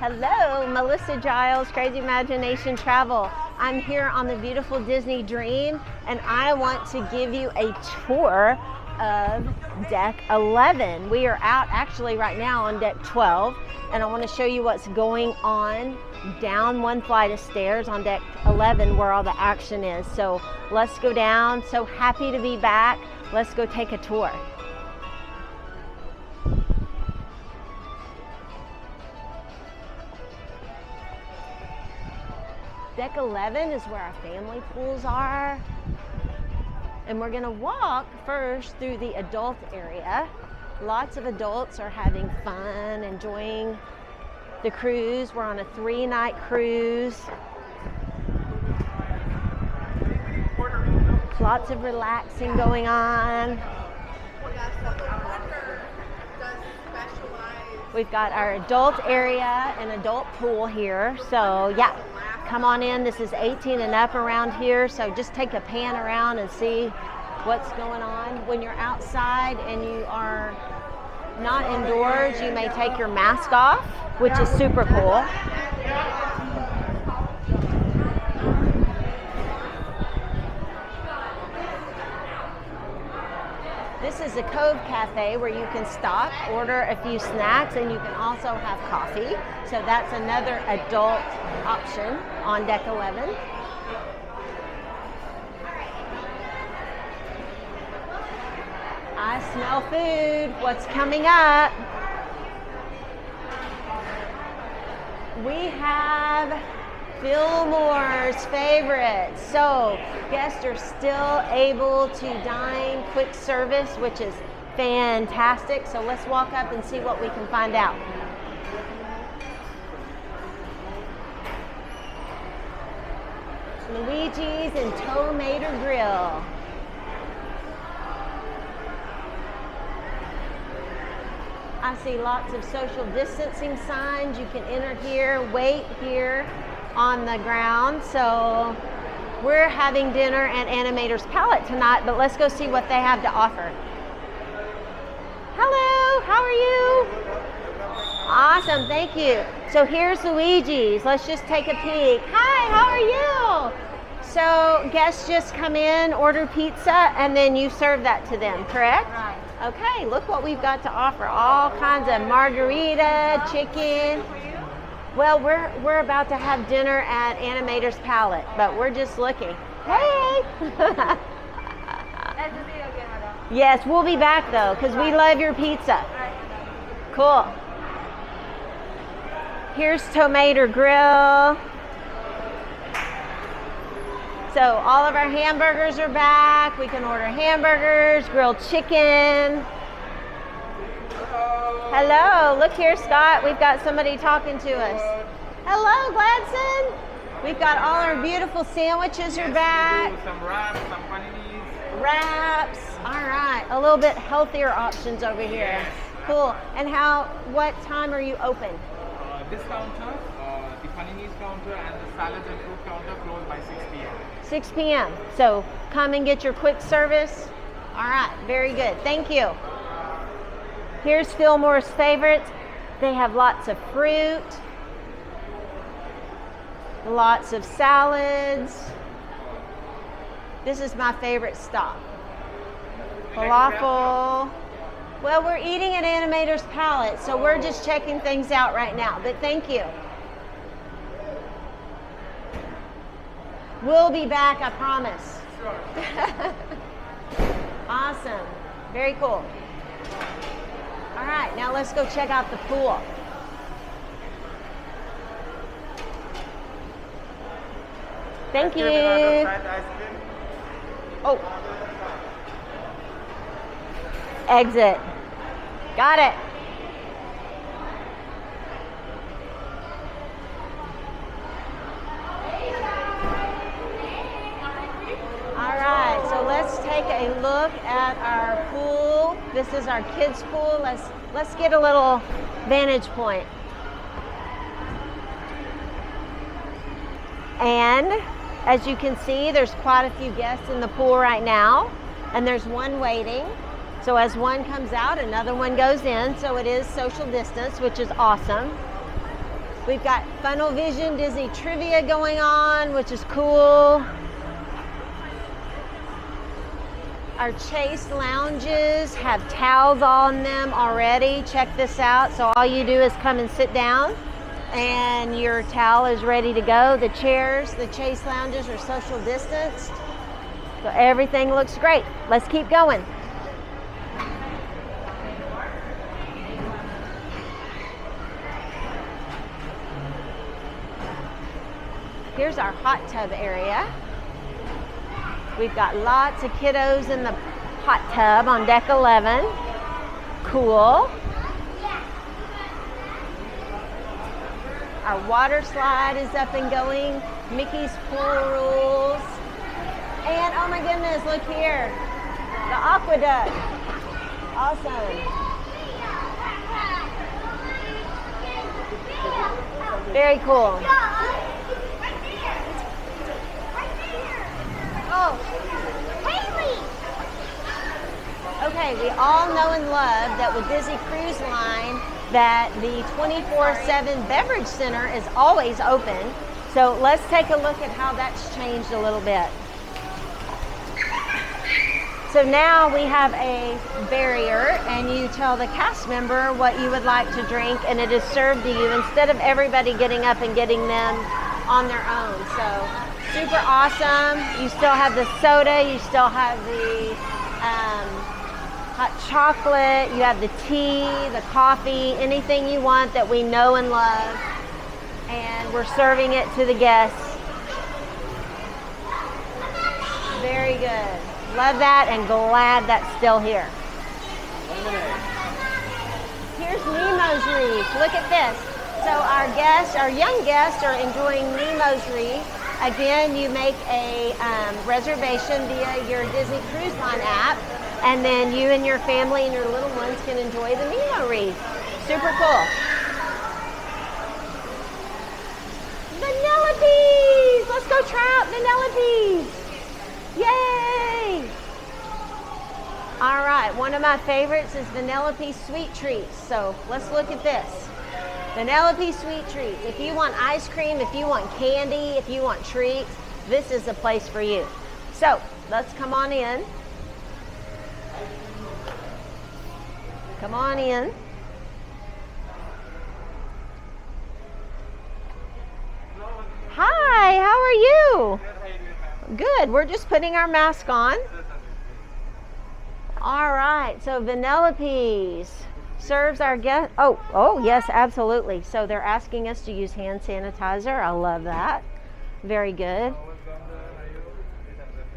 Hello, Melissa Giles, Crazy Imagination Travel. I'm here on the beautiful Disney Dream, and I want to give you a tour of deck 11. We are out actually right now on deck 12, and I want to show you what's going on down one flight of stairs on deck 11 where all the action is. So let's go down. So happy to be back. Let's go take a tour. Deck 11 is where our family pools are. And we're gonna walk first through the adult area. Lots of adults are having fun, enjoying the cruise. We're on a 3-night cruise. Lots of relaxing going on. We've got our adult area and adult pool here. So yeah, come on in. This is 18 and up around here. So just take a pan around and see what's going on. When you're outside and you are not indoors, you may take your mask off, which is super cool. This is a Cove Cafe where you can stop, order a few snacks, and you can also have coffee. So that's another adult option on deck 11. I smell food. What's coming up? We have Fillmore's favorites. So guests are still able to dine quick service, which is fantastic. So let's walk up and see what we can find out. Luigi's and Tomato Grill. I see lots of social distancing signs. You can enter here, wait here on the ground. So we're having dinner at Animator's Palette tonight, but let's go see what they have to offer. Hello, how are you? Awesome, thank you. So here's Luigi's. Let's just take a peek. Hi, how are you? So guests just come in, order pizza, and then you serve that to them, correct? Right. Okay, look what we've got to offer. All kinds of margarita, chicken. Well, we're about to have dinner at Animator's Palette, but we're just looking. Hey! Yes, we'll be back though, because we love your pizza. Cool. Here's Tomato Grill. So all of our hamburgers are back. We can order hamburgers, grilled chicken. Hello, look here, Scott. We've got somebody talking to us. Hello, Gladson. We've got all our beautiful sandwiches are back. Some wraps, some paninis. Wraps. All right, a little bit healthier options over here. Yes. Cool. And what time are you open? This counter, the paninis counter and the salads and fruit counter closed by 6 p.m. 6 p.m. So come and get your quick service. All right, very good. Thank you. Here's Fillmore's favorites. They have lots of fruit, lots of salads. This is my favorite stop. Falafel. Well, we're eating at Animator's Palette, so we're just checking things out right now, but thank you. We'll be back, I promise. Sure. Awesome. Very cool. All right, now let's go check out the pool. Thank you. Oh. Exit. Got it. All right, so let's take a look at our pool. This is our kids' pool. Let's get a little vantage point. And as you can see, there's quite a few guests in the pool right now, and there's one waiting. So as one comes out, another one goes in. So it is social distance, which is awesome. We've got Funnel Vision Disney Trivia going on, which is cool. Our Chase lounges have towels on them already. Check this out. So all you do is come and sit down and your towel is ready to go. The chairs, the Chase lounges are social distanced. So everything looks great. Let's keep going. Here's our hot tub area. We've got lots of kiddos in the hot tub on deck 11. Cool. Our water slide is up and going. Mickey's Pool Rules. And oh my goodness, look here. The aqueduct. Awesome. Very cool. Oh, Haley! Okay, we all know and love that with Disney Cruise Line that the 24/7 Beverage Center is always open. So let's take a look at how that's changed a little bit. So now we have a barrier and you tell the cast member what you would like to drink and it is served to you instead of everybody getting up and getting them on their own. So super awesome. You still have the soda, you still have the hot chocolate, you have the tea, the coffee, anything you want that we know and love. And we're serving it to the guests. Very good. Love that and glad that's still here. Here's Nemo's Reef. Look at this. So our guests, our young guests are enjoying Nemo's Reef. Again, you make a reservation via your Disney Cruise Line app, and then you and your family and your little ones can enjoy the Nemo Reef. Super cool. Vanelopes! Let's go try out Vanelopes! Yay! All right, one of my favorites is Vanellope Sweet Treats. So let's look at this. Vanellope Sweet Treats. If you want ice cream, if you want candy, if you want treats, this is the place for you. So let's come on in. Come on in. Hi, how are you? Good, we're just putting our mask on. All right, so Vanellope serves our guests. Oh, yes, absolutely. So they're asking us to use hand sanitizer. I love that. Very good.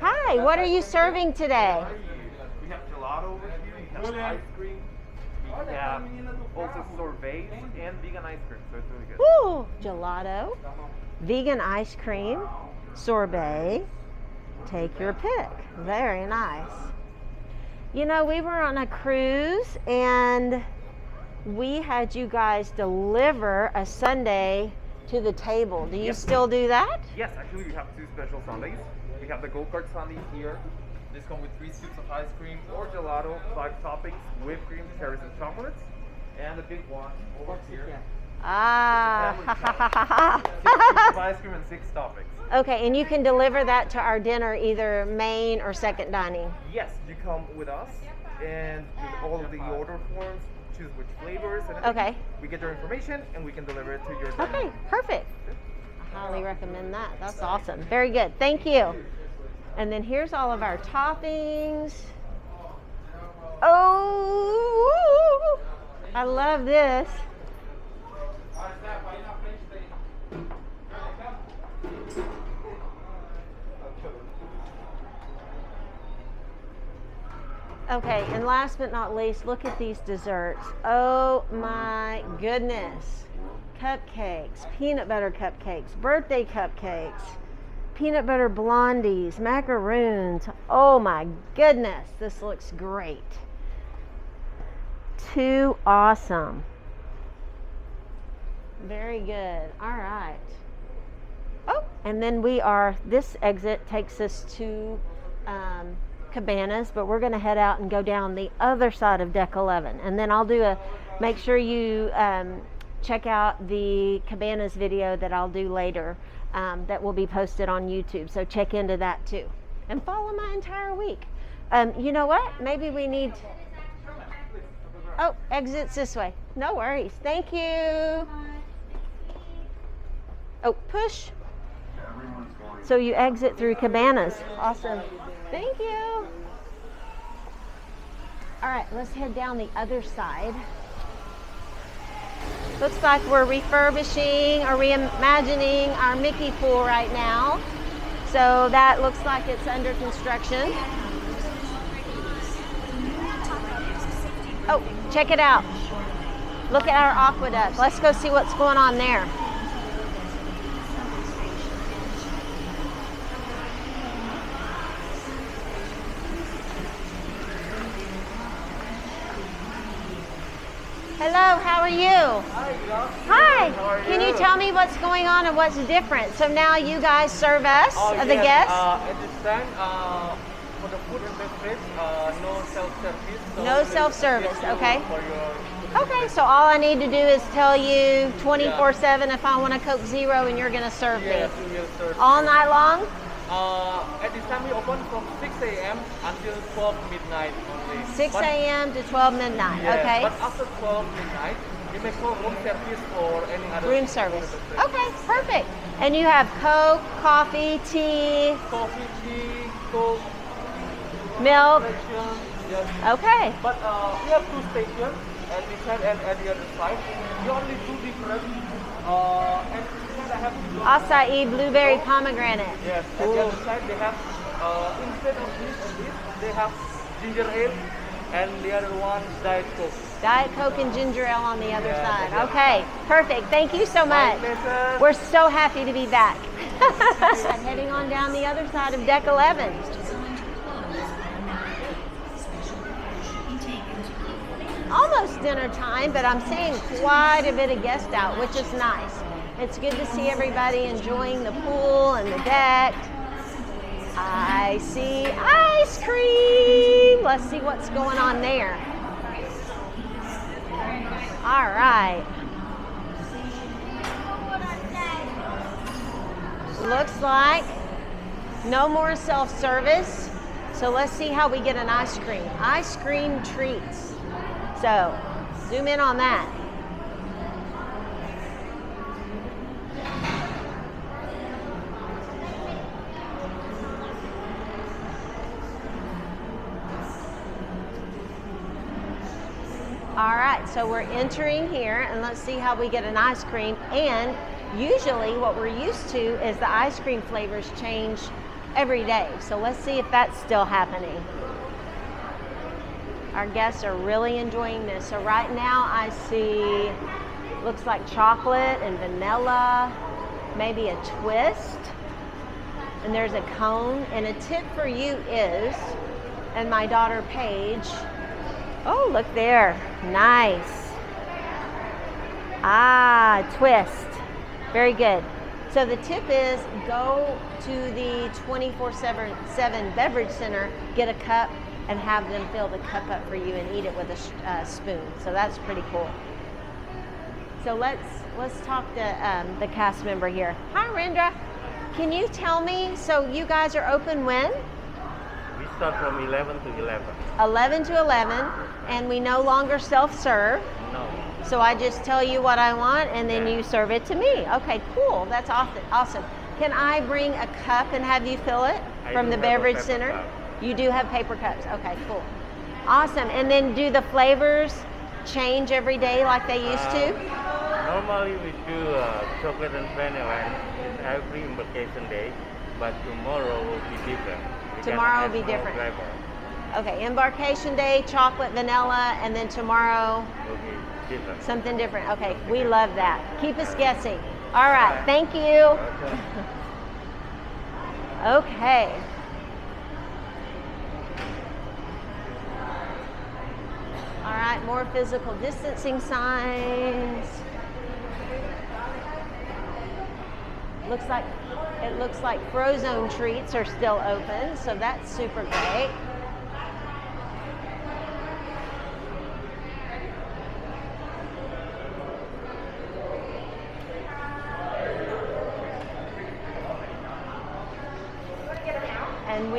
Hi, what are you serving today? We have gelato over here, we have ice cream, we have also sorbets and vegan ice cream, so it's really good. Woo! Gelato, vegan ice cream, sorbet. Take your pick. Very nice. You know, we were on a cruise and we had you guys deliver a sundae to the table. Do you Yes. still do that? Yes, actually we have two special sundaes. We have the go-kart sundae here. This comes with 3 scoops of ice cream or gelato, 5 toppings, whipped cream, cherries, and chocolates. And the big one over here. Ah. 6 scoops of ice cream and 6 toppings. Okay, and you can deliver that to our dinner, either main or second dining. Yes, you come with us and with all of the order forms, choose which flavors and everything. Okay. We get your information and we can deliver it to your dinner. Okay, perfect. I highly recommend that. That's awesome. Very good. Thank you. And then here's all of our toppings. Oh, I love this. Okay, and last but not least, look at these desserts. Oh my goodness. Cupcakes, peanut butter cupcakes, birthday cupcakes, peanut butter blondies, macaroons. Oh my goodness, this looks great. Too awesome. Very good. All right. Oh, and then this exit takes us to Cabanas, but we're going to head out and go down the other side of deck 11, and then I'll make sure you check out the Cabanas video that I'll do later that will be posted on YouTube. So check into that too. And follow my entire week. You know what? Maybe we need... Oh, exits this way. No worries. Thank you. Oh, push. So you exit through Cabanas. Awesome. Thank you. All right, let's head down the other side. Looks like we're refurbishing or reimagining our Mickey pool right now. So that looks like it's under construction. Oh, check it out. Look at our aqueduct. Let's go see what's going on there. Hello, how are you? Hi, Josh. Hi. How are Can you tell me what's going on and what's different? So now you guys serve us, the yes. guests? At this time, for the food and beverage, no self-service. So No we self-service, give you okay. For your Okay, so all I need to do is tell you 24/7 if I want a Coke Zero and you're going to serve yes, me. we will serve. All night long? At this time, we open from 6 a.m. until 12 midnight only. 6 But- a.m. to 12 midnight, Yes, okay? But after 12 midnight, you may call room service or any other Room service. Okay, perfect. And you have Coke, coffee, tea, Coffee, tea, Coke, milk. reflection, yes. Okay. But we have two stations at this side and at the other side. We only do different. And this side I have Acai, blueberry, pomegranate. Yes, at the other side they have instead of this and this, they have ginger ale, and the other one is Diet Coke. Diet Coke and ginger ale on the other Yeah, side. yeah. Okay, perfect. Thank you so My much. pleasure. We're so happy to be back. Heading on down the other side of deck 11. Almost dinner time, but I'm seeing quite a bit of guests out, which is nice. It's good to see everybody enjoying the pool and the deck. I see ice cream. Let's see what's going on there. All right. Looks like no more self-service. So let's see how we get an ice cream. Ice cream treats. So zoom in on that. All right, so we're entering here and let's see how we get an ice cream. And usually what we're used to is the ice cream flavors change every day. So let's see if that's still happening. Our guests are really enjoying this. So right now I see, looks like chocolate and vanilla, maybe a twist, and there's a cone. And a tip for you is, and my daughter Paige, oh, look there, nice. Ah, twist, very good. So the tip is go to the 24/7 Beverage Center, get a cup, and have them fill the cup up for you and eat it with a spoon. So that's pretty cool. So let's talk to the cast member here. Hi, Rendra. Can you tell me, so you guys are open when? We start from 11 to 11. 11 to 11, and we no longer self-serve. No. So I just tell you what I want, and then you serve it to me. Okay, cool. That's awesome. Can I bring a cup and have you fill it I from do the have a Beverage paper Center? cup. You do have paper cups. Okay, cool. Awesome. And then do the flavors change every day like they used to? Normally we do chocolate and vanilla, and it's every embarkation day, but tomorrow will be different. We can Tomorrow add will be more different. flavor. Okay, embarkation day, chocolate, vanilla, and then tomorrow Will be different. something different. Okay, we love that. Keep us guessing. All right, thank you. Okay. All right, more physical distancing signs. It looks like Frozone treats are still open, so that's super great.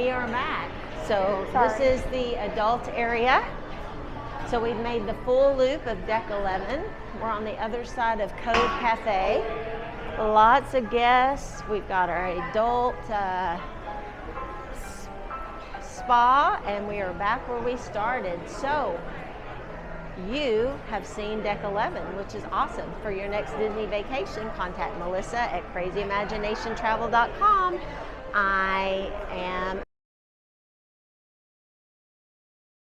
we are back. So this is the adult area. So we've made the full loop of deck 11. We're on the other side of Cove Cafe. Lots of guests. We've got our adult spa, and we are back where we started. So you have seen deck 11, which is awesome. For your next Disney vacation, contact Melissa at crazyimaginationtravel.com. I am